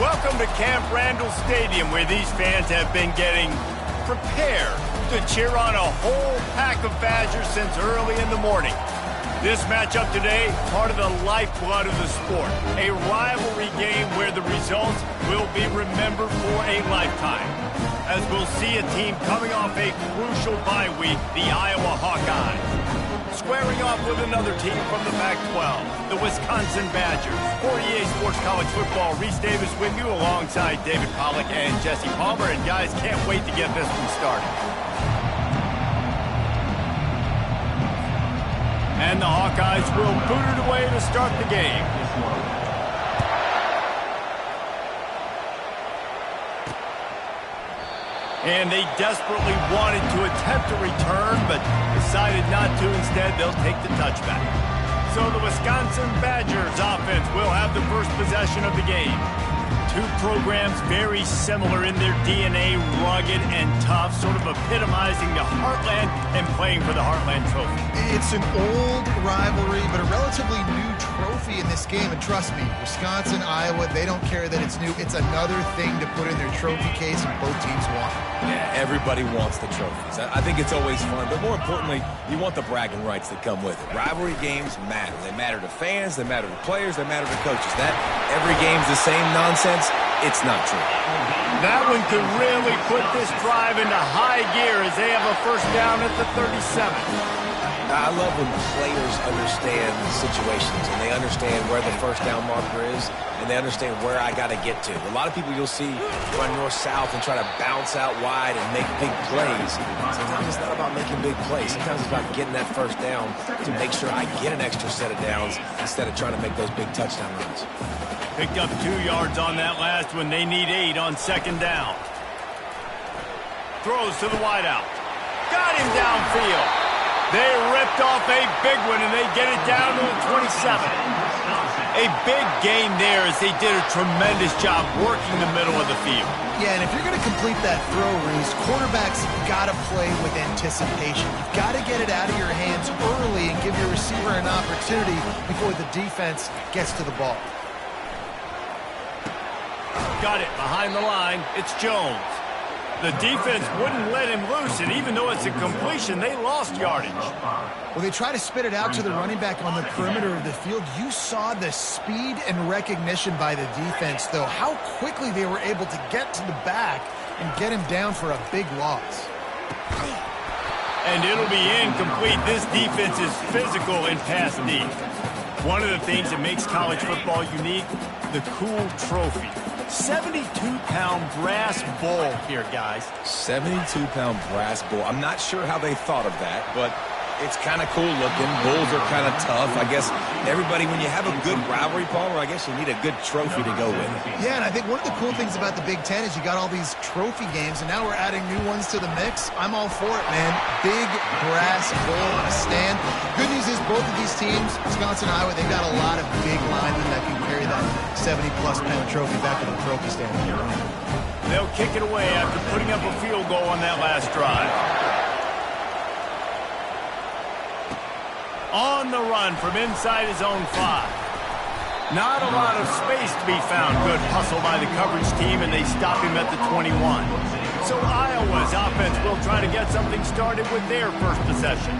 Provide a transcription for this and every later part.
Welcome to Camp Randall Stadium, where these fans have been getting prepared to cheer on a whole pack of Badgers since early in the morning. This matchup today, part of the lifeblood of the sport. A rivalry game where the results will be remembered for a lifetime. As we'll see a team coming off a crucial bye week, the Iowa Hawkeyes, squaring off with another team from the Pac-12, the Wisconsin Badgers. For EA Sports College Football, Reese Davis with you alongside David Pollack and Jesse Palmer. And guys, can't wait to get this one started. And the Hawkeyes will boot it away to start the game. And they desperately wanted to attempt a return, but decided not to. Instead, they'll take the touchback. So the Wisconsin Badgers offense will have the first possession of the game. Two programs very similar in their DNA, rugged and tough, sort of epitomizing the Heartland and playing for the Heartland Trophy. It's an old rivalry, but a relatively new trophy in this game. And trust me, Wisconsin, Iowa, they don't care that it's new. It's another thing to put in their trophy case, and both teams want it. Yeah, everybody wants the trophies. I think it's always fun, but more importantly, you want the bragging rights that come with it. Rivalry games matter. They matter to fans, they matter to players, they matter to coaches. That every game's the same nonsense, it's not true. That one could really put this drive into high gear as they have a first down at the 37. I love when players understand situations and they understand where the first down marker is and they understand where I got to get to. A lot of people you'll see run north-south and try to bounce out wide and make big plays. Sometimes it's not about making big plays. Sometimes it's about getting that first down to make sure I get an extra set of downs instead of trying to make those big touchdown runs. Picked up 2 yards on that last one. They need 8 on second down. Throws to the wideout. Got him downfield. They ripped off a big one, and they get it down to the 27. A big gain there as they did a tremendous job working the middle of the field. Yeah, and if you're going to complete that throw, Reese, quarterbacks got to play with anticipation. You've got to get it out of your hands early and give your receiver an opportunity before the defense gets to the ball. Got it behind the line. It's Jones. The defense wouldn't let him loose, and even though it's a completion, they lost yardage. Well, they try to spit it out to the running back on the perimeter of the field. You saw the speed and recognition by the defense, though, how quickly they were able to get to the back and get him down for a big loss. And it'll be incomplete. This defense is physical and pass deep. One of the things that makes college football unique, the cool trophy. 72-pound brass ball here, guys. 72-pound brass ball. I'm not sure how they thought of that, but it's kind of cool looking. Bulls are kind of tough. I guess everybody, when you have a good rivalry, Palmer, I guess you need a good trophy to go with it. Yeah, and I think one of the cool things about the Big Ten is you got all these trophy games, and now we're adding new ones to the mix. I'm all for it, man. Big brass ball on a stand. Good news is both of these teams, Wisconsin, Iowa, they've got a lot of big linemen that can carry that 70-plus pound trophy back to the trophy stand. They'll kick it away after putting up a field goal on that last drive. On the run from inside his own 5. Not a lot of space to be found. Good hustle by the coverage team, and they stop him at the 21. So Iowa's offense will try to get something started with their first possession.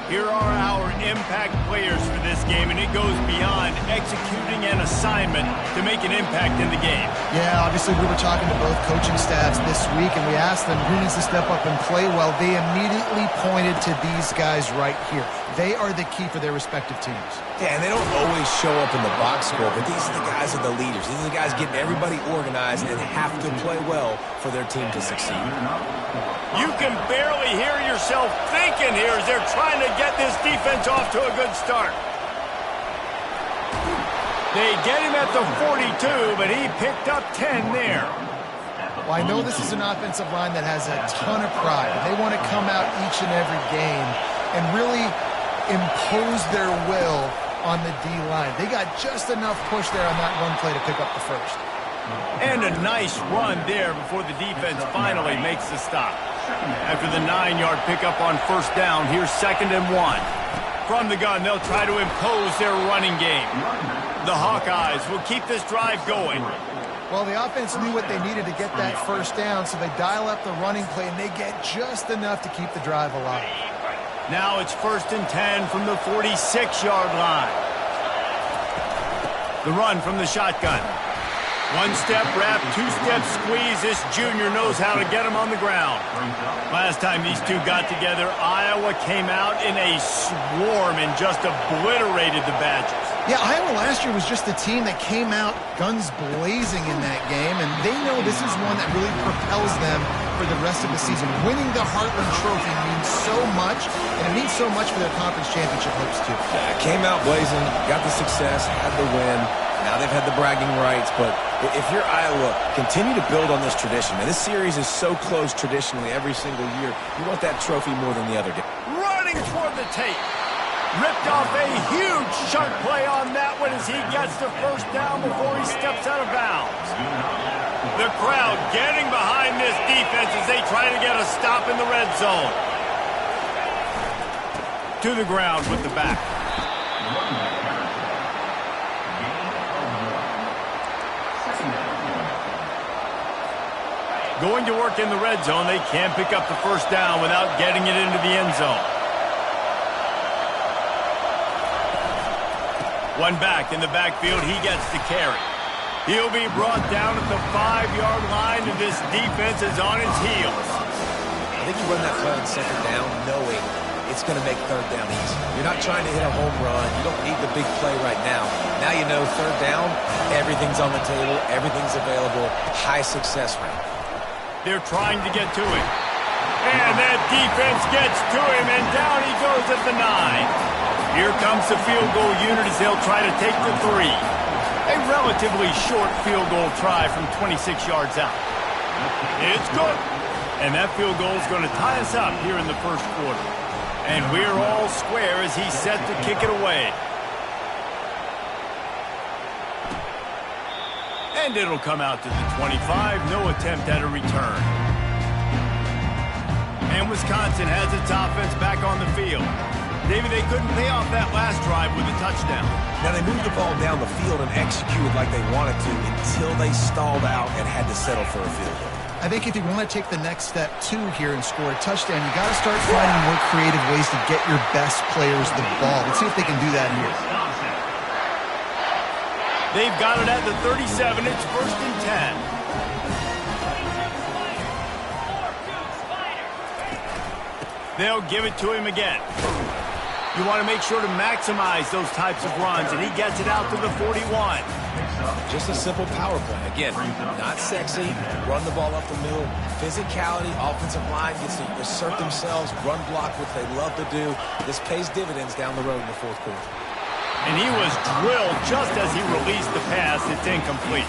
Here are our impact players for this game, and it goes beyond executing an assignment to make an impact in the game. Yeah, obviously we were talking to both coaching staffs this week, and we asked them who needs to step up and play well. They immediately pointed to these guys right here. They are the key for their respective teams. Yeah, and they don't always show up in the box score, but these are the guys that are the leaders. These are the guys getting everybody organized and have to play well for their team to succeed. You can barely hear yourself thinking here as they're trying to get this defense off to a good start. They get him at the 42, but he picked up 10 there. Well, I know this is an offensive line that has a ton of pride. They want to come out each and every game and really impose their will on the D-line. They got just enough push there on that run play to pick up the first. And a nice run there before the defense finally makes the stop. After the 9-yard pickup on first down, here's 2nd and 1. From the gun, they'll try to impose their running game. The Hawkeyes will keep this drive going. Well, the offense knew what they needed to get that first down, so they dial up the running play, and they get just enough to keep the drive alive. Now it's 1st and 10 from the 46-yard line. The run from the shotgun. One-step wrap, two-step squeeze. This junior knows how to get him on the ground. Last time these two got together, Iowa came out in a swarm and just obliterated the Badgers. Yeah, Iowa last year was just the team that came out guns blazing in that game, and they know this is one that really propels them for the rest of the season. Winning the Heartland Trophy means so much, and it means so much for their conference championship hopes, too. Came out blazing, got the success, had the win. Now they've had the bragging rights, but if you're Iowa, continue to build on this tradition. And this series is so close traditionally every single year. You want that trophy more than the other day. Running toward the tape. Ripped off a huge chunk play on that one as he gets the first down before he steps out of bounds. The crowd getting behind this defense as they try to get a stop in the red zone. To the ground with the back. Going to work in the red zone. They can't pick up the first down without getting it into the end zone. One back in the backfield. He gets the carry. He'll be brought down at the 5-yard line, and this defense is on its heels. I think you run that play on 2nd down knowing it's going to make 3rd down easy. You're not trying to hit a home run. You don't need the big play right now. Now you know 3rd down, everything's on the table, everything's available, high success rate. They're trying to get to him. And that defense gets to him, and down he goes at the 9. Here comes the field goal unit as they'll try to take the 3. A relatively short field goal try from 26 yards out. It's good. And that field goal is going to tie us up here in the first quarter. And we're all square as he's set to kick it away. And it'll come out to the 25. No attempt at a return. And Wisconsin has its offense back on the field. David, they couldn't pay off that last drive with a touchdown. Now, they moved the ball down the field and executed like they wanted to until they stalled out and had to settle for a field goal. I think if you want to take the next step, too, here and score a touchdown, you got to start finding more creative ways to get your best players the ball. Let's see if they can do that here. They've got it at the 37. It's 1st and 10. They'll give it to him again. You want to make sure to maximize those types of runs, and he gets it out to the 41. Just a simple power play. Again, not sexy, run the ball up the middle, physicality, offensive line gets to assert themselves, run block, which they love to do. This pays dividends down the road in the 4th quarter. And he was drilled just as he released the pass. It's incomplete.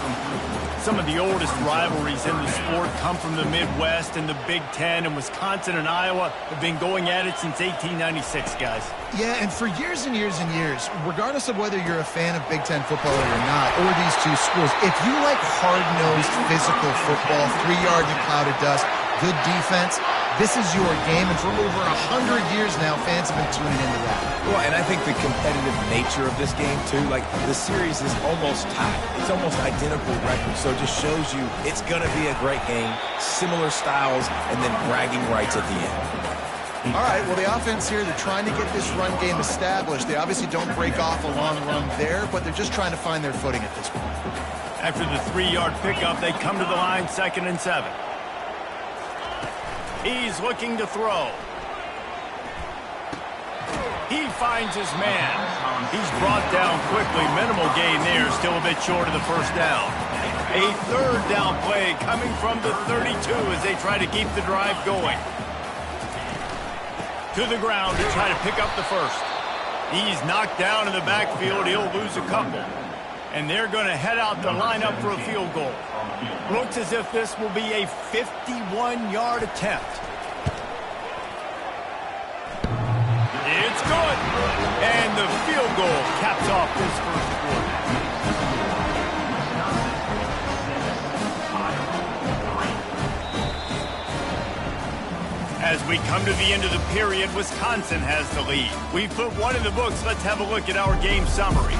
Some of the oldest rivalries in the sport come from the Midwest and the Big Ten, and Wisconsin and Iowa have been going at it since 1896, guys. Yeah, and for years and years and years, regardless of whether you're a fan of Big Ten football or not, or these two schools, if you like hard-nosed physical football, 3 yards of cloud of dust, good defense, this is your game, and for over 100 years now, fans have been tuning into that. Well, and I think the competitive nature of this game, too, like the series is almost tied. It's almost identical records, so it just shows you it's going to be a great game, similar styles, and then bragging rights at the end. All right, well, the offense here, they're trying to get this run game established. They obviously don't break off a long run there, but they're just trying to find their footing at this point. After the 3-yard pickup, they come to the line 2nd and 7. He's looking to throw. He finds his man. He's brought down quickly. Minimal gain there, still a bit short of the first down. A 3rd down play coming from the 32 as they try to keep the drive going. To the ground to try to pick up the first. He's knocked down in the backfield. He'll lose a couple. And they're going to head out to line up for a field goal. Looks as if this will be a 51-yard attempt. It's good. And the field goal caps off this first quarter. As we come to the end of the period, Wisconsin has the lead. We've put one in the books. Let's have a look at our game summary.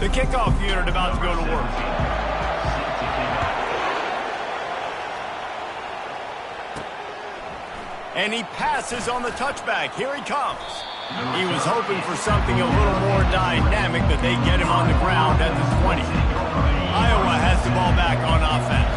The kickoff unit about to go to work. And he passes on the touchback. Here he comes. He was hoping for something a little more dynamic, but they get him on the ground at the 20. Iowa has the ball back on offense.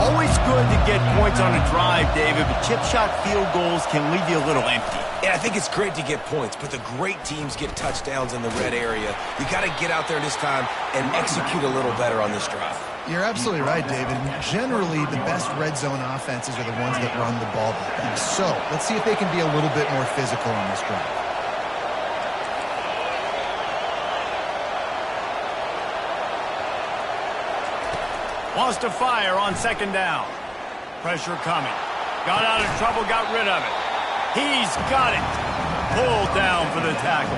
Always good to get points on a drive, David, but chip shot field goals can leave you a little empty. Yeah, I think it's great to get points, but the great teams get touchdowns in the red area. You got to get out there this time and execute a little better on this drive. You're absolutely right, David. Generally, the best red zone offenses are the ones that run the ball back. So, let's see if they can be a little bit more physical on this drive. Wants to fire on second down. Pressure coming. Got out of trouble, got rid of it. He's got it. Pulled down for the tackle.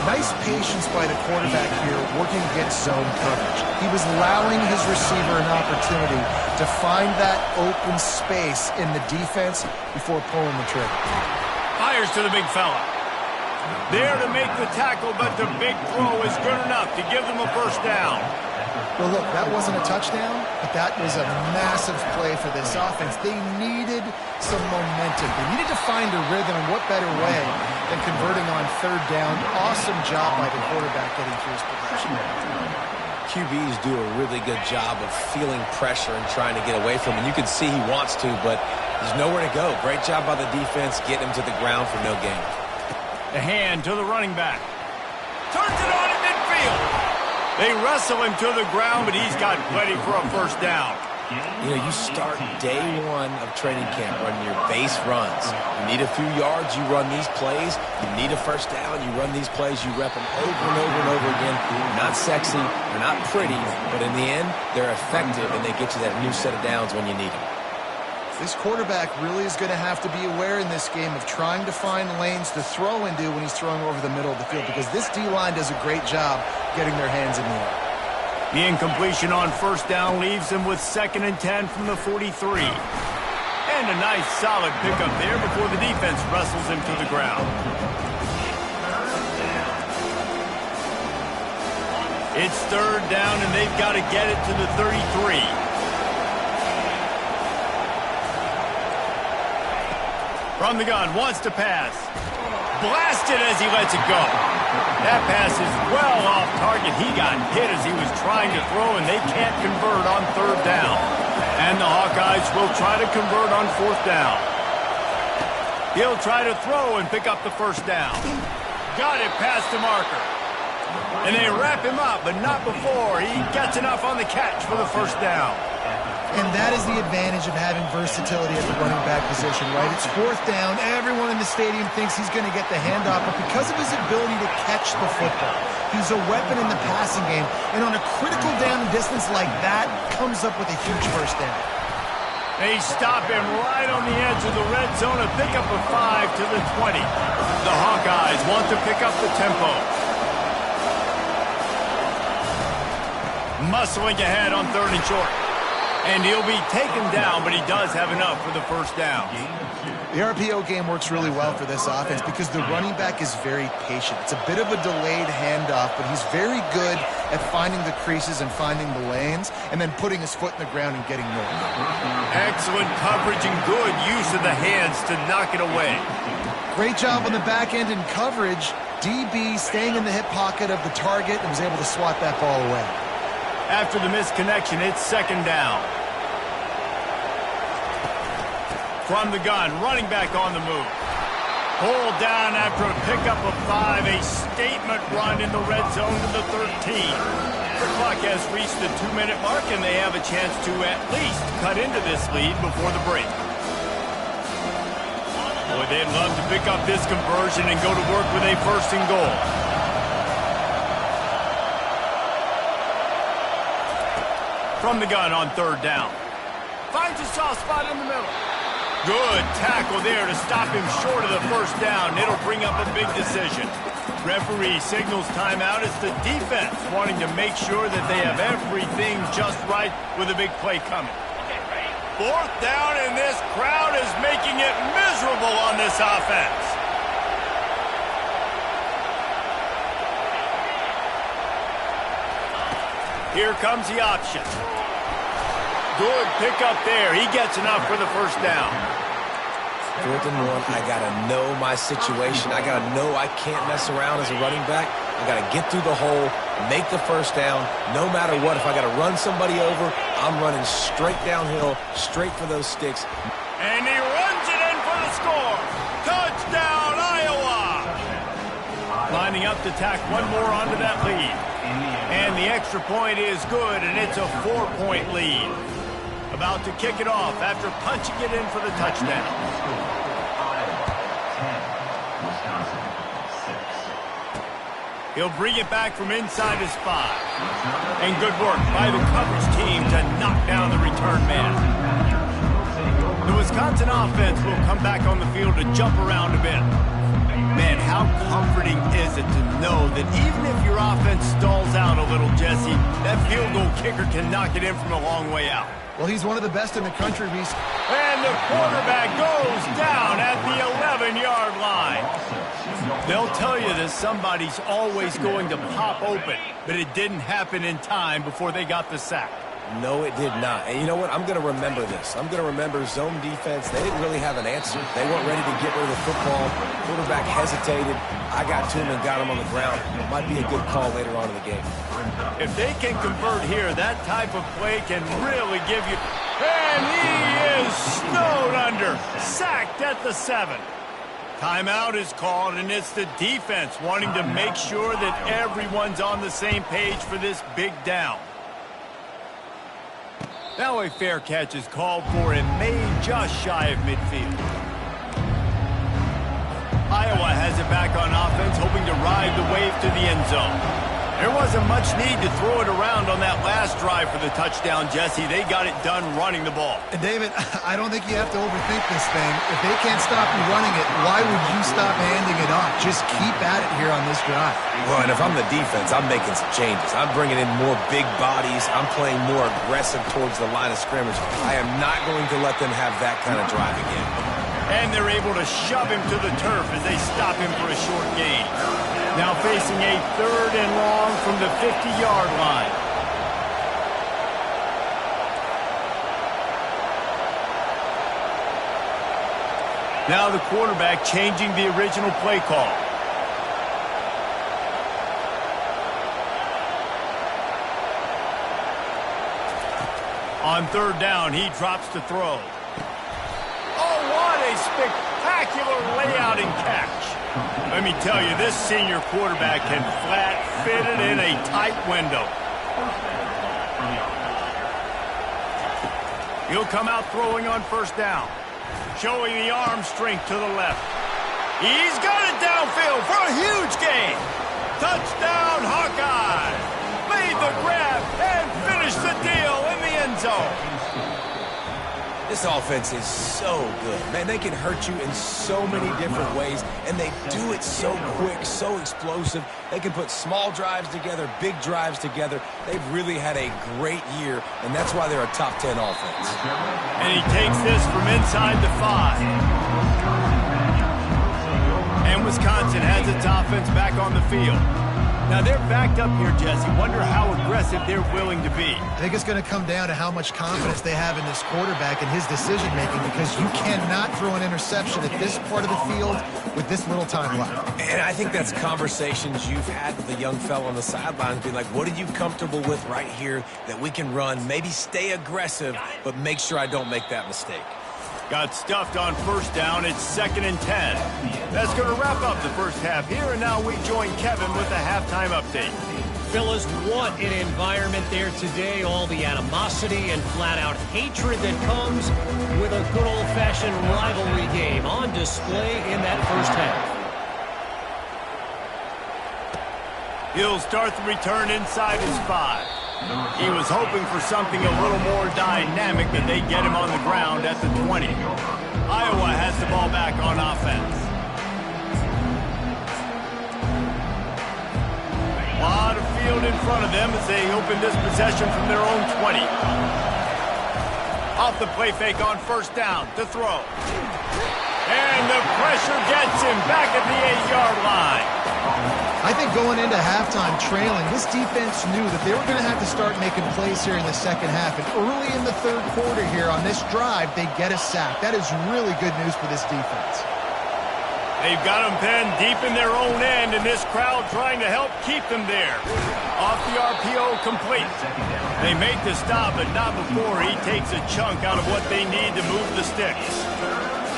Nice patience by the quarterback here, working against zone coverage. He was allowing his receiver an opportunity to find that open space in the defense before pulling the trigger. Fires to the big fella. There to make the tackle, but the big throw is good enough to give them a first down. Well, look, that wasn't a touchdown, but that was a massive play for this offense. They needed some momentum. They needed to find a rhythm, and what better way than converting on third down. Awesome job by the quarterback getting through his progression. QBs do a really good job of feeling pressure and trying to get away from it. You can see he wants to, but there's nowhere to go. Great job by the defense getting him to the ground for no gain. The hand to the running back. Turns it on in midfield. They wrestle him to the ground, but he's got plenty for a first down. You know, you start day one of training camp running your base runs. You need a few yards, you run these plays. You need a first down, you run these plays. You rep them over and over and over again. Not sexy, they're not pretty, but in the end, they're effective, and they get you that new set of downs when you need them. This quarterback really is going to have to be aware in this game of trying to find lanes to throw into when he's throwing over the middle of the field, because this D-line does a great job getting their hands in the air. The incompletion on first down leaves him with 2nd and 10 from the 43. And a nice solid pickup there before the defense wrestles him to the ground. It's third down, and they've got to get it to the 33. From the gun, wants to pass. Blasted as he lets it go. That pass is well off target. He got hit as he was trying to throw, and they can't convert on third down. And the Hawkeyes will try to convert on fourth down. He'll try to throw and pick up the first down. Got it past the marker. And they wrap him up, but not before he gets enough on the catch for the first down. And that is the advantage of having versatility at the running back position, right? It's fourth down. Everyone in the stadium thinks he's going to get the handoff, but because of his ability to catch the football, he's a weapon in the passing game. And on a critical down and distance like that, comes up with a huge first down. They stop him right on the edge of the red zone, a pickup of 5 to the 20. The Hawkeyes want to pick up the tempo. Muscling ahead on third and short. And he'll be taken down, but he does have enough for the first down. The RPO game works really well for this offense because the running back is very patient. It's a bit of a delayed handoff, but he's very good at finding the creases and finding the lanes and then putting his foot in the ground and getting north. Excellent coverage and good use of the hands to knock it away. Great job on the back end in coverage. DB staying in the hip pocket of the target and was able to swat that ball away. After the misconnection, it's second down. From the gun, running back on the move. Pulled down after a pickup of 5, a statement run in the red zone to the 13. The clock has reached the 2-minute mark, and they have a chance to at least cut into this lead before the break. Boy, they'd love to pick up this conversion and go to work with a first and goal. From the gun on third down. Finds a soft spot in the middle. Good tackle there to stop him short of the first down. It'll bring up a big decision. Referee signals timeout as the defense wanting to make sure that they have everything just right with a big play coming. Fourth down, and this crowd is making it miserable on this offense. Here comes the option. Good pickup there. He gets enough for the first down. 4th and 1, I got to know my situation. I got to know I can't mess around as a running back. I got to get through the hole, make the first down, no matter what. If I got to run somebody over, I'm running straight downhill, straight for those sticks. And he runs it in for the score. Touchdown, Iowa! Lining up to tack one more onto that lead. And the extra point is good, and it's a 4-point lead. About to kick it off after punching it in for the touchdown. He'll bring it back from inside his 5. And good work by the coverage team to knock down the return man. The Wisconsin offense will come back on the field to jump around a bit. Man, how comforting is it to know that even if your offense stalls out a little, Jesse, that field goal kicker can knock it in from a long way out. Well, he's one of the best in the country, Reese. And the quarterback goes down at the 11-yard line. They'll tell you that somebody's always going to pop open, but it didn't happen in time before they got the sack. No, it did not. And you know what? I'm going to remember this. I'm going to remember zone defense. They didn't really have an answer. They weren't ready to get rid of the football. Quarterback hesitated. I got to him and got him on the ground. It might be a good call later on in the game. If they can convert here, that type of play can really give you... And he is snowed under. Sacked at the 7. Timeout is called, and it's the defense wanting to make sure that everyone's on the same page for this big down. Now a fair catch is called for and made just shy of midfield. Iowa has it back on offense, hoping to ride the wave to the end zone. There wasn't much need to throw it around on that last drive for the touchdown, Jesse. They got it done running the ball. And David, I don't think you have to overthink this thing. If they can't stop you running it, why would you stop handing it off? Just keep at it here on this drive. Well, and if I'm the defense, I'm making some changes. I'm bringing in more big bodies. I'm playing more aggressive towards the line of scrimmage. I am not going to let them have that kind of drive again. And they're able to shove him to the turf as they stop him for a short gain. Now facing a 3rd and long from the 50-yard line. Now the quarterback changing the original play call. On 3rd down, he drops to throw. Oh, what a spectacular layout and catch. Let me tell you, this senior quarterback can flat fit it in a tight window. He'll come out throwing on 1st down, showing the arm strength to the left. He's got it downfield for a huge gain. Touchdown, Hawkeye. Made the grab and finished the deal in the end zone. This offense is so good. Man, they can hurt you in so many different ways, and they do it so quick, so explosive. They can put small drives together, big drives together. They've really had a great year, and that's why they're a top 10 offense. And he takes this from inside the 5. And Wisconsin has its offense back on the field. Now, they're backed up here, Jesse. Wonder how aggressive they're willing to be. I think it's going to come down to how much confidence they have in this quarterback and his decision-making, because you cannot throw an interception at this part of the field with this little time left. And I think that's conversations you've had with a young fellow on the sidelines, being like, what are you comfortable with right here that we can run? Maybe stay aggressive, but make sure I don't make that mistake. Got stuffed on 1st down. It's 2nd and 10. That's going to wrap up the first half here, and now we join Kevin with the halftime update. Fellas, what an environment there today. All the animosity and flat-out hatred that comes with a good old-fashioned rivalry game on display in that first half. He'll start the return inside his 5. He was hoping for something a little more dynamic, but they get him on the ground at the 20. Iowa has the ball back on offense. A lot of field in front of them as they open this possession from their own 20. Off the play fake on 1st down to throw. And the pressure gets him back at the 8-yard line. I think going into halftime trailing, this defense knew that they were going to have to start making plays here in the second half. And early in the third quarter here on this drive, they get a sack. That is really good news for this defense. They've got them pinned deep in their own end, and this crowd trying to help keep them there. Off the RPO, complete. They make the stop, but not before he takes a chunk out of what they need to move the sticks.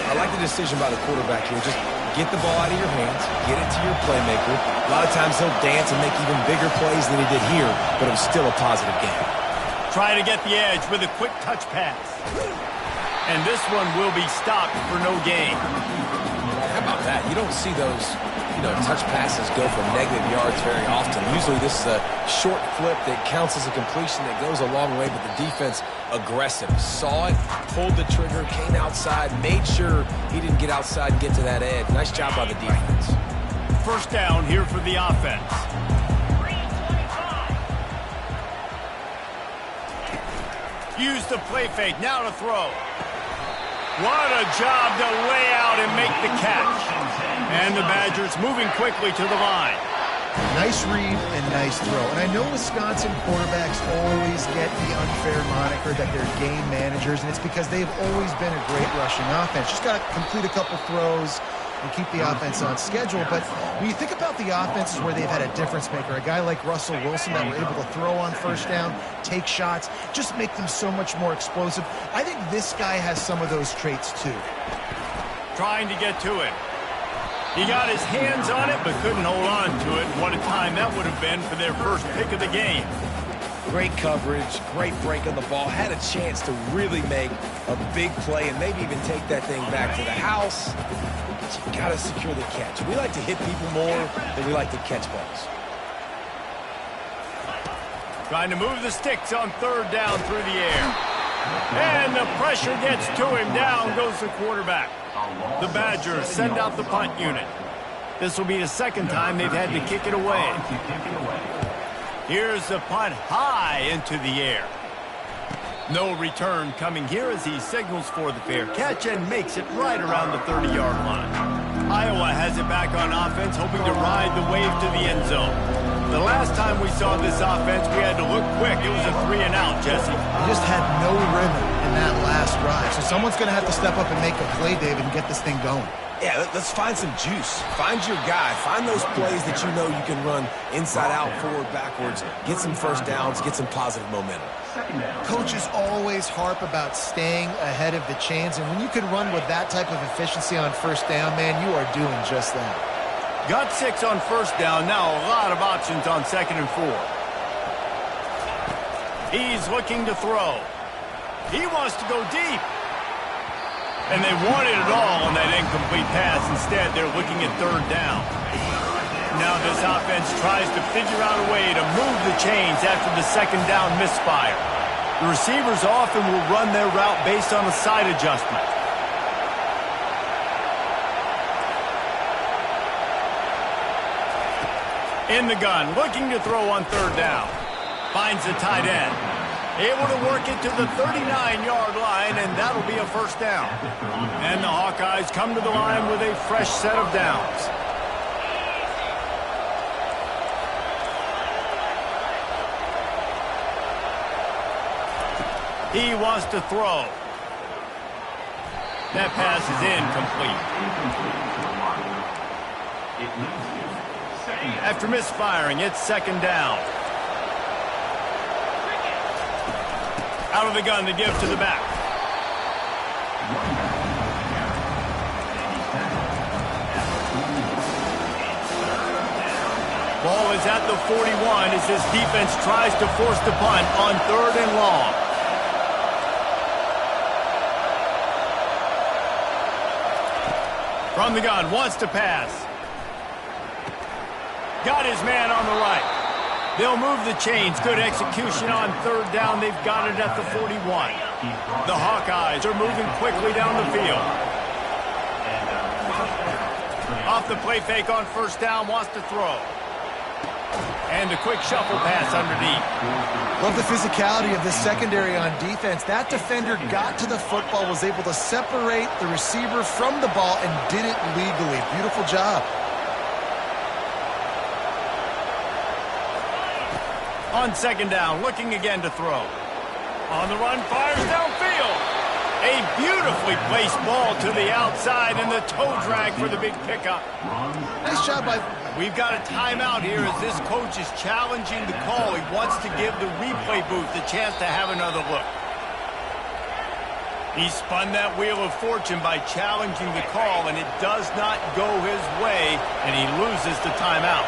I like the decision by the quarterback here. Just get the ball out of your hands, get it to your playmaker. A lot of times he'll dance and make even bigger plays than he did here, but it was still a positive game. Trying to get the edge with a quick touch pass. And this one will be stopped for no gain. How about that? You don't see those, touch passes go for negative yards very often. Usually this is a short flip that counts as a completion that goes a long way, but the defense aggressive. Saw it, pulled the trigger, came outside, made sure he didn't get outside and get to that edge. Nice job by the defense. First down here for the offense. Use the play fake, now to throw. What a job to lay out and make the catch. And the Badgers moving quickly to the line. Nice read and nice throw. And I know Wisconsin quarterbacks always get the unfair moniker that they're game managers, and it's because they've always been a great rushing offense. Just got to complete a couple throws and keep the offense on schedule. But when you think about the offenses where they've had a difference maker, a guy like Russell Wilson that were able to throw on first down, take shots, just make them so much more explosive. I think this guy has some of those traits too. Trying to get to it. He got his hands on it, but couldn't hold on to it. What a time that would have been for their first pick of the game. Great coverage, great break on the ball. Had a chance to really make a big play and maybe even take that thing back to the house. But you got to secure the catch. We like to hit people more than we like to catch balls. Trying to move the sticks on third down through the air. And the pressure gets to him. Down goes the quarterback. The Badgers send out the punt unit. This will be the second time they've had to kick it away. Here's the punt high into the air. No return coming here as he signals for the fair catch and makes it right around the 30-yard line. Iowa has it back on offense, hoping to ride the wave to the end zone. The last time we saw this offense, we had to look quick. It was a 3-and-out, Jesse. They just had no rhythm in that last drive. So someone's going to have to step up and make a play, David, and get this thing going. Yeah, let's find some juice. Find your guy. Find those plays that you know you can run inside out, forward, backwards. Get some first downs. Get some positive momentum. Coaches always harp about staying ahead of the chains, and when you can run with that type of efficiency on first down, man, you are doing just that. Got 6 on first down. Now a lot of options on 2nd and 4. He's looking to throw. He wants to go deep. And they wanted it all on that incomplete pass. Instead, they're looking at third down. Now this offense tries to figure out a way to move the chains after the second down misfire. The receivers often will run their route based on a side adjustment. In the gun, looking to throw on third down. Finds the tight end. Able to work it to the 39-yard line, and that'll be a first down. And the Hawkeyes come to the line with a fresh set of downs. He wants to throw. That pass is incomplete. After misfiring, it's second down. Out of the gun to give to the back. Ball is at the 41 as this defense tries to force the punt on 3rd and long. From the gun, wants to pass. Got his man on the right. They'll move the chains. Good execution on third down. They've got it at the 41. The Hawkeyes are moving quickly down the field. Off the play fake on first down, wants to throw. And a quick shuffle pass underneath. Love the physicality of this secondary on defense. That defender got to the football, was able to separate the receiver from the ball, and did it legally. Beautiful job. On second down, looking again to throw. On the run, fires downfield. A beautifully placed ball to the outside and the toe drag for the big pickup. Nice job by... We've got a timeout here as this coach is challenging the call. He wants to give the replay booth the chance to have another look. He spun that wheel of fortune by challenging the call, and it does not go his way, and he loses the timeout.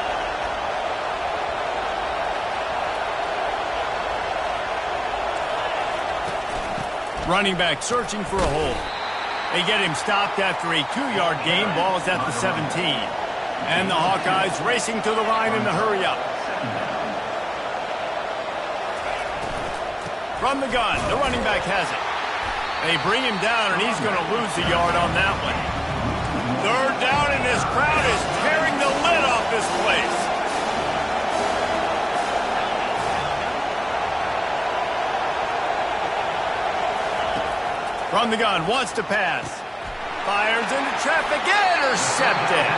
Running back searching for a hole. They get him stopped after a 2-yard gain. Ball is at the 17. And the Hawkeyes racing to the line in the hurry-up. From the gun, the running back has it. They bring him down, and he's going to lose a yard on that one. Third down, and this crowd is tearing the lid off this place. From the gun, wants to pass. Fires into traffic, intercepted.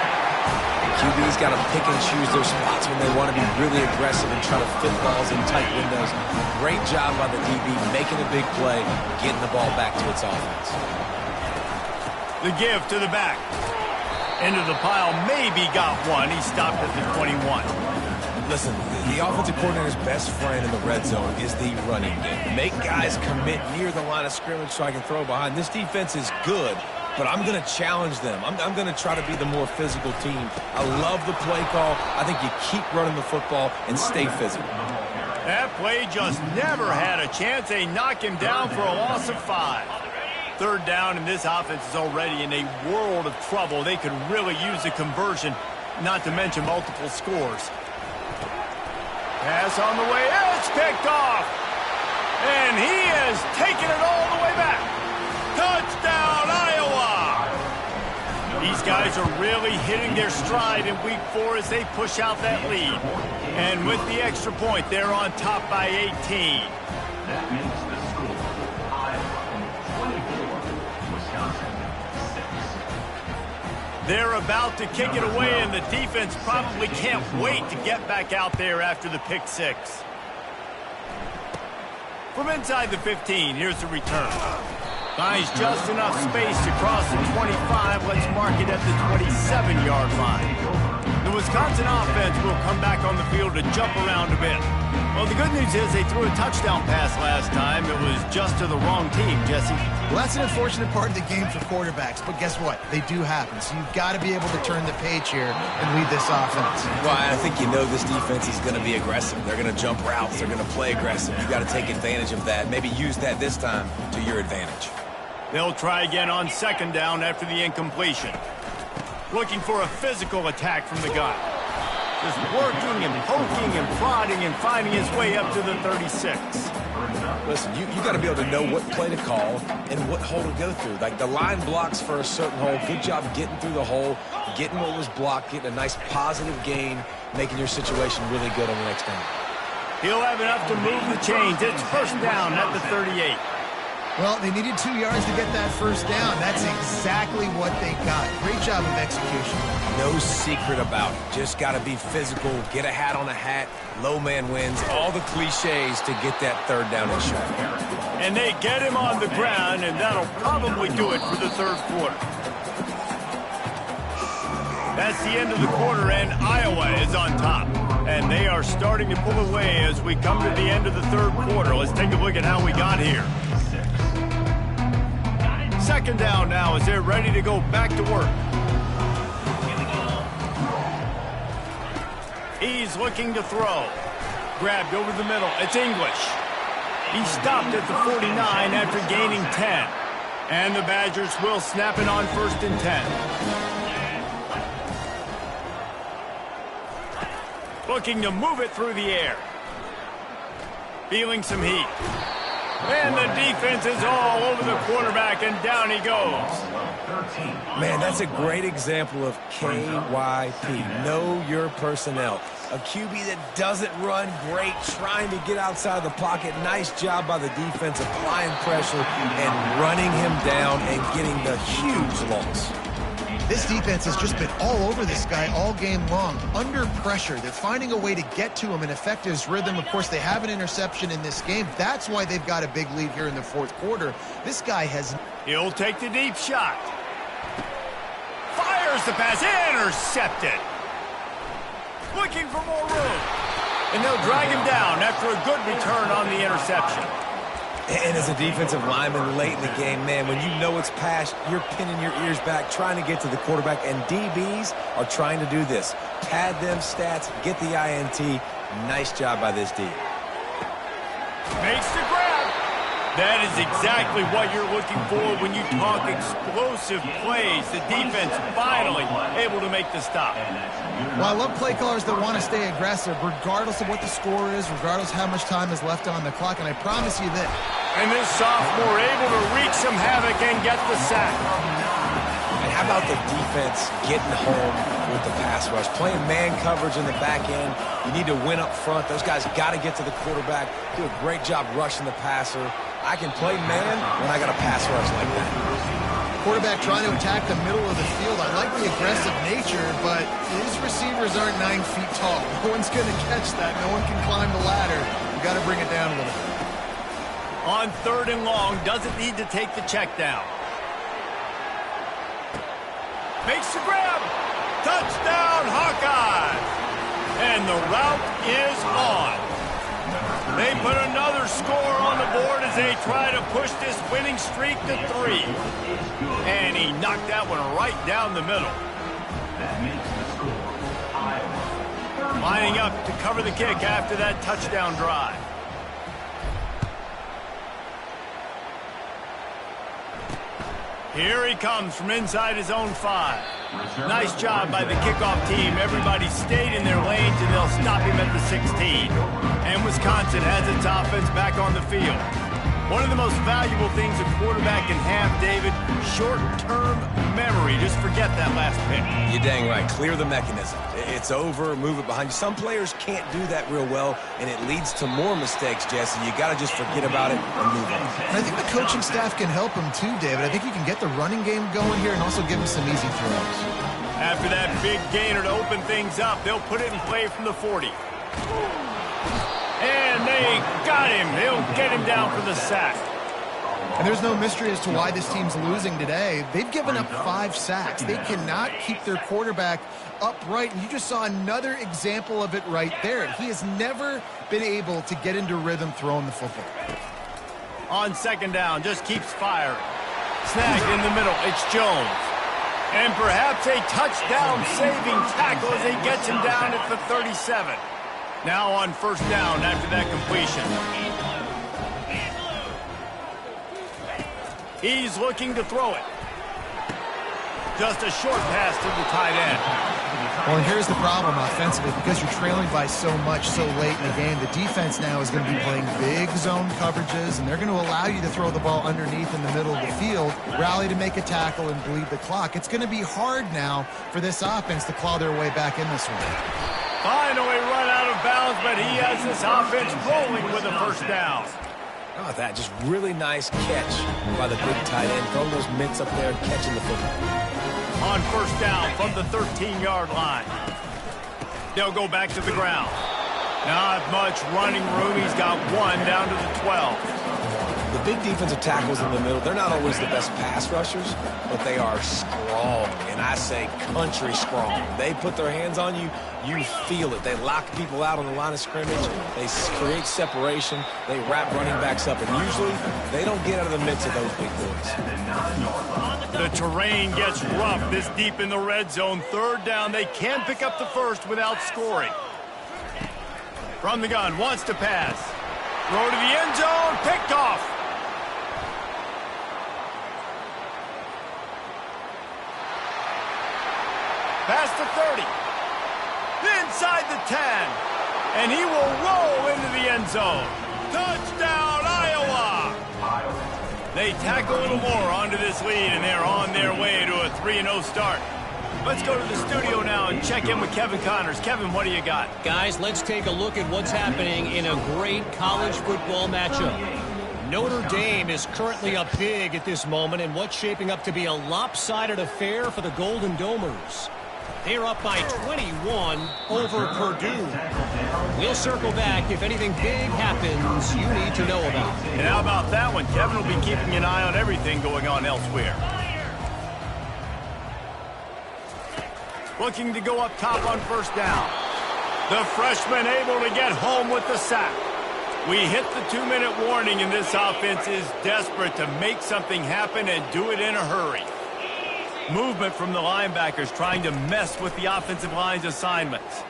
QB's got to pick and choose their spots when they want to be really aggressive and try to fit balls in tight windows. Great job by the DB making a big play, getting the ball back to its offense. The give to the back. Into the pile, maybe got one. He stopped at the 21. Listen, the offensive coordinator's best friend in the red zone is the running game. Make guys commit near the line of scrimmage so I can throw behind. This defense is good, but I'm going to challenge them. I'm going to try to be the more physical team. I love the play call. I think you keep running the football and stay physical. That play just never had a chance. They knock him down for a loss of 5. Third down, and this offense is already in a world of trouble. They could really use a conversion, not to mention multiple scores. Pass on the way, it's picked off. And he has taken it all the way back. Touchdown, Iowa! These guys are really hitting their stride in week 4 as they push out that lead. And with the extra point, they're on top by 18. That makes the score Iowa 24, Wisconsin 6. They're about to kick it away, and the defense probably can't wait to get back out there after the pick 6. From inside the 15, here's the return. Finds just enough space to cross the 25. Let's mark it at the 27-yard line. The Wisconsin offense will come back on the field to jump around a bit. Well, the good news is they threw a touchdown pass last time. It was just to the wrong team, Jesse. Well, that's an unfortunate part of the game for quarterbacks, but guess what? They do happen, so you've got to be able to turn the page here and lead this offense. Well, I think you know this defense is going to be aggressive. They're going to jump routes. They're going to play aggressive. You've got to take advantage of that. Maybe use that this time to your advantage. They'll try again on second down after the incompletion. Looking for a physical attack from the gun. Just working and poking and prodding and finding his way up to the 36. Listen, you got to be able to know what play to call and what hole to go through. Like the line blocks for a certain hole. Good job getting through the hole, getting what was blocked, getting a nice positive gain, making your situation really good on the next down. He'll have enough to move the chains. It's first down at the 38. Well, they needed 2 yards to get that first down. That's exactly what they got. Great job of execution. No secret about it. Just got to be physical, get a hat on a hat, low man wins, all the cliches to get that third down and short. And they get him on the ground, and that'll probably do it for the third quarter. That's the end of the quarter, and Iowa is on top. And they are starting to pull away as we come to the end of the third quarter. Let's take a look at how we got here. Second down now as they're ready to go back to work. He's looking to throw. Grabbed over the middle. It's English. He stopped at the 49 after gaining 10. And the Badgers will snap it on first and 10. Looking to move it through the air. Feeling some heat. And the defense is all over the quarterback, and down he goes. Man, that's a great example of KYP. Know your personnel. A QB that doesn't run great, trying to get outside the pocket. Nice job by the defense applying pressure and running him down and getting the huge loss. This defense has just been all over this guy all game long. Under pressure, they're finding a way to get to him and affect his rhythm. Of course, they have an interception in this game. That's why they've got a big lead here in the fourth quarter. This guy has... He'll take the deep shot. Fires the pass. Intercepted. Looking for more room. And they'll drag him down after a good return on the interception. And as a defensive lineman late in the game, man, when you know it's passed, you're pinning your ears back, trying to get to the quarterback, and DBs are trying to do this. Pad them stats, get the INT. Nice job by this D. Makes the grab. That is exactly what you're looking for when you talk explosive plays. The defense finally able to make the stop. Well, I love play callers that want to stay aggressive, regardless of what the score is, regardless how much time is left on the clock, and I promise you this. And this sophomore able to wreak some havoc and get the sack. And how about the defense getting home with the pass rush? Playing man coverage in the back end. You need to win up front. Those guys got to get to the quarterback. Do a great job rushing the passer. I can play man when I got a pass rush like that. Quarterback trying to attack the middle of the field. I like the aggressive nature, but his receivers aren't 9 feet tall. No one's going to catch that. No one can climb the ladder. You got to bring it down a little bit. On 3rd and long, doesn't need to take the check down. Makes the grab. Touchdown, Hawkeyes. And the route is on. They put another score on the board as they try to push this winning streak to 3. And he knocked that one right down the middle. Lining up to cover the kick after that touchdown drive. Here he comes from inside his own 5. Nice job by the kickoff team. Everybody stayed in their lanes, and they'll stop him at the 16. And Wisconsin has its offense back on the field. One of the most valuable things a quarterback can have, David, short-term memory. Just forget that last pick. You're dang right. Clear the mechanism. It's over. Move it behind you. Some players can't do that real well, and it leads to more mistakes, Jesse. You got to just forget about it and move on. And I think the coaching staff can help him too, David. I think you can get the running game going here and also give him some easy throws. After that big gainer to open things up, they'll put it in play from the 40. And they got him. They'll get him down for the sack. And there's no mystery as to why this team's losing today. They've given up 5 sacks. They cannot keep their quarterback upright. And you just saw another example of it right there. He has never been able to get into rhythm throwing the football. On 2nd down, just keeps firing. Snagged in the middle. It's Jones. And perhaps a touchdown-saving tackle as he gets him down at the 37. Now on 1st down after that completion. He's looking to throw it. Just a short pass to the tight end. Well, and here's the problem offensively. Because you're trailing by so much so late in the game, the defense now is going to be playing big zone coverages, and they're going to allow you to throw the ball underneath in the middle of the field, rally to make a tackle, and bleed the clock. It's going to be hard now for this offense to claw their way back in this one. Finally run out of bounds, but he has this offense rolling with a 1st down. How about that? Just really nice catch by the big tight end. Throwing those mitts up there and catching the football. On 1st down from the 13-yard line. They'll go back to the ground. Not much running room. He's got 1 down to the 12. The big defensive tackles in the middle, they're not always the best pass rushers, but they are strong, and I say country strong. They put their hands on you, you feel it. They lock people out on the line of scrimmage. They create separation. They wrap running backs up, and usually they don't get out of the midst of those big boys. The terrain gets rough this deep in the red zone. 3rd down, they can pick up the 1st without scoring. From the gun, wants to pass. Throw to the end zone, picked off. Past the 30. Inside the 10. And he will roll into the end zone. Touchdown, Iowa! They tack a little more onto this lead, and they're on their way to a 3-0 start. Let's go to the studio now and check in with Kevin Connors. Kevin, what do you got? Guys, let's take a look at what's happening in a great college football matchup. Notre Dame is currently up big at this moment in what's shaping up to be a lopsided affair for the Golden Domers. They're up by 21 over Purdue. We'll circle back if anything big happens you need to know about. And how about that one? Kevin will be keeping an eye on everything going on elsewhere. Looking to go up top on first down. The freshman able to get home with the sack. We hit the 2-minute warning, and this offense is desperate to make something happen and do it in a hurry. Movement from the linebackers trying to mess with the offensive line's assignments.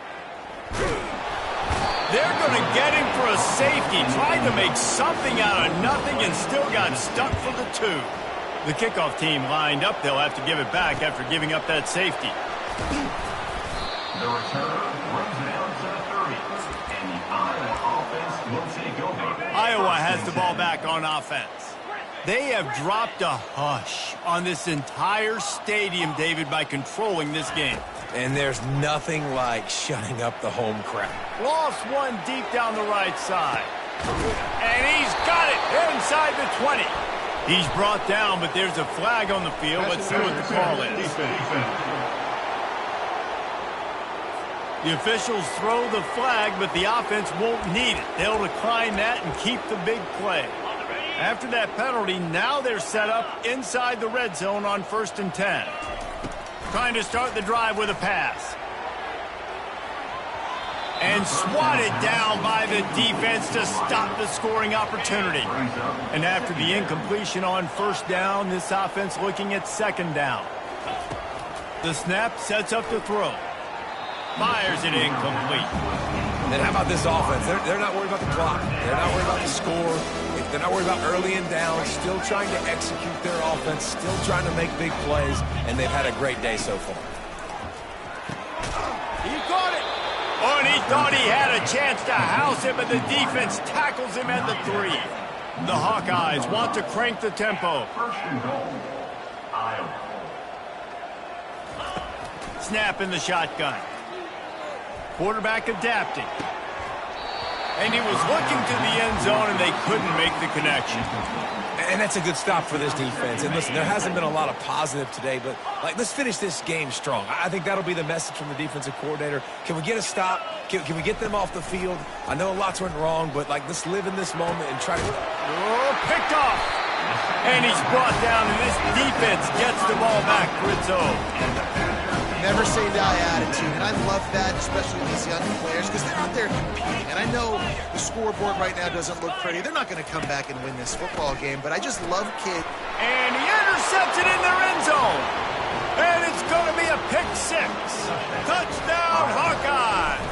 They're going to get him for a safety. Tried to make something out of nothing and still got stuck for the 2. The kickoff team lined up. They'll have to give it back after giving up that safety. The return runs down to the 30. And the Iowa offense will take over. Iowa has the ball back on offense. They have dropped a hush on this entire stadium, David, by controlling this game. And there's nothing like shutting up the home crowd. Lost one deep down the right side. And he's got it inside the 20. He's brought down, but there's a flag on the field. Let's see what the call is. The officials throw the flag, but the offense won't need it. They'll decline that and keep the big play. After that penalty, now they're set up inside the red zone on 1st and 10. Trying to start the drive with a pass. And swatted down by the defense to stop the scoring opportunity. And after the incompletion on first down, this offense looking at 2nd down. The snap sets up the throw. Fires it incomplete. And how about this offense? They're not worried about the clock. They're not worried about the score. They're not worried about early and down. Still trying to execute their offense. Still trying to make big plays. And they've had a great day so far. He got it. Oh, and he thought he had a chance to house it, but the defense tackles him at the 3. The Hawkeyes want to crank the tempo. 1st and goal, Iowa. Snap in the shotgun. Quarterback adapting. And he was looking to the end zone, and they couldn't make the connection. And that's a good stop for this defense. And listen, there hasn't been a lot of positive today, but let's finish this game strong. I think that'll be the message from the defensive coordinator. Can we get a stop? Can we get them off the field? I know lots went wrong, but let's live in this moment and try to... Oh, picked off. And he's brought down, and this defense gets the ball back for its own. Never say die attitude, and I love that, especially these young players, because they're out there competing. And I know the scoreboard right now doesn't look pretty. They're not going to come back and win this football game, but I just love kids. And he intercepts it in their end zone. And it's going to be a pick 6. Touchdown, Hawkeye.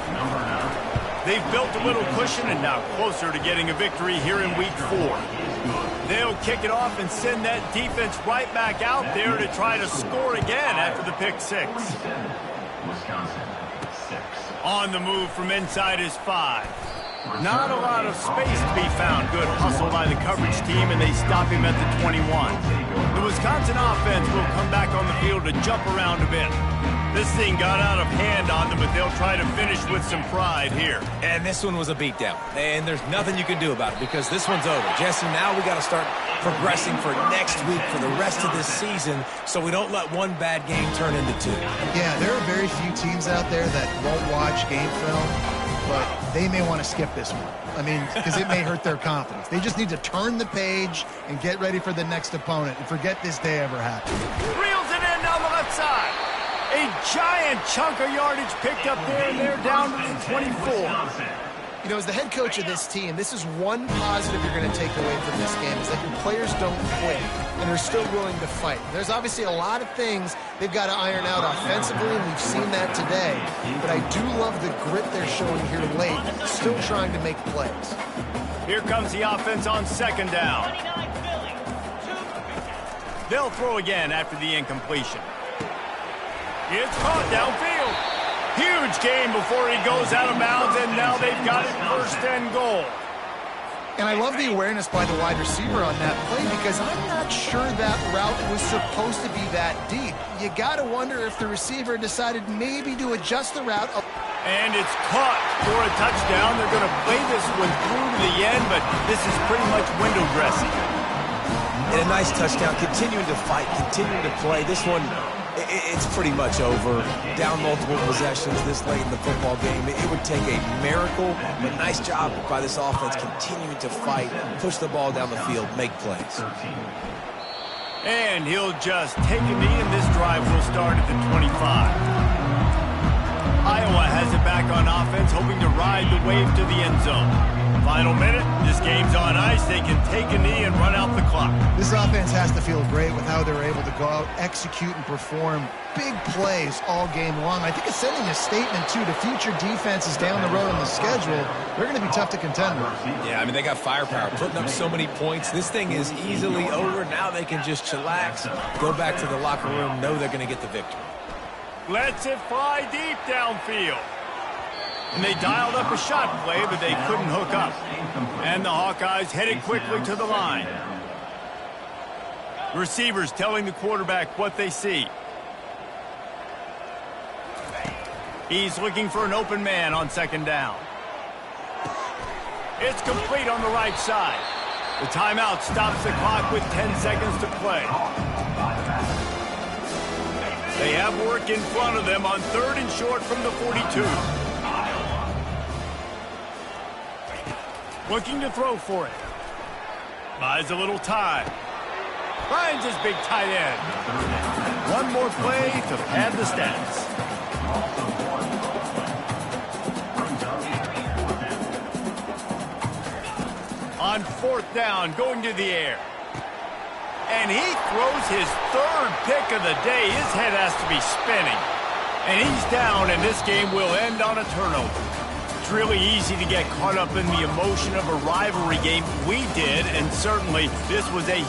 They've built a little cushion and now closer to getting a victory here in week 4. They'll kick it off and send that defense right back out there to try to score again after the pick 6. Wisconsin, 6. On the move from inside his 5. Not a lot of space to be found. Good hustle by the coverage team, and they stop him at the 21. The Wisconsin offense will come back on the field to jump around a bit. This thing got out of hand on them, but they'll try to finish with some pride here. And this one was a beatdown. And there's nothing you can do about it because this one's over. Jesse, now we got to start progressing for next week for the rest of this season so we don't let one bad game turn into 2. Yeah, there are very few teams out there that won't watch game film, but they may want to skip this one. I mean, because it may hurt their confidence. They just need to turn the page and get ready for the next opponent and forget this day ever happened. Reels it in down the left side. A giant chunk of yardage picked up there, and they're down to the 24. You know, as the head coach of this team, this is one positive you're going to take away from this game, is that your players don't quit, and they're still willing to fight. There's obviously a lot of things they've got to iron out offensively, and we've seen that today. But I do love the grit they're showing here late, still trying to make plays. Here comes the offense on 2nd down. They'll throw again after the incompletion. It's caught downfield. Huge gain before he goes out of bounds, and now they've got it 1st and goal. And I love the awareness by the wide receiver on that play because I'm not sure that route was supposed to be that deep. You got to wonder if the receiver decided maybe to adjust the route. And it's caught for a touchdown. They're going to play this one through to the end, but this is pretty much window dressing. And a nice touchdown, continuing to fight, continuing to play. This one, it's pretty much over. Down multiple possessions this late in the football game. It would take a miracle, but nice job by this offense continuing to fight, push the ball down the field, make plays. And he'll just take a knee, and this drive will start at the 25. Iowa has it back on offense, hoping to ride the wave to the end zone. Final minute, this game's on ice. They can take a knee and run out the clock. This offense has to feel great with how they're able to go out, execute, and perform big plays all game long. I think it's sending a statement, too, to future defenses down the road on the schedule. They're going to be tough to contend with. Yeah, I mean, they got firepower, putting up so many points. This thing is easily over. Now they can just chillax, go back to the locker room, know they're going to get the victory. Lets it fly deep downfield. And they dialed up a shot play, but they couldn't hook up. And the Hawkeyes headed quickly to the line. Receivers telling the quarterback what they see. He's looking for an open man on second down. It's complete on the right side. The timeout stops the clock with 10 seconds to play. They have work in front of them on 3rd and short from the 42. Looking to throw for it. Buys a little time. Finds his big tight end. One more play to pad the stats. On 4th down, going to the air. And he throws his 3rd pick of the day. His head has to be spinning. And he's down, and this game will end on a turnover. It's really easy to get caught up in the emotion of a rivalry game. We did, and certainly this was a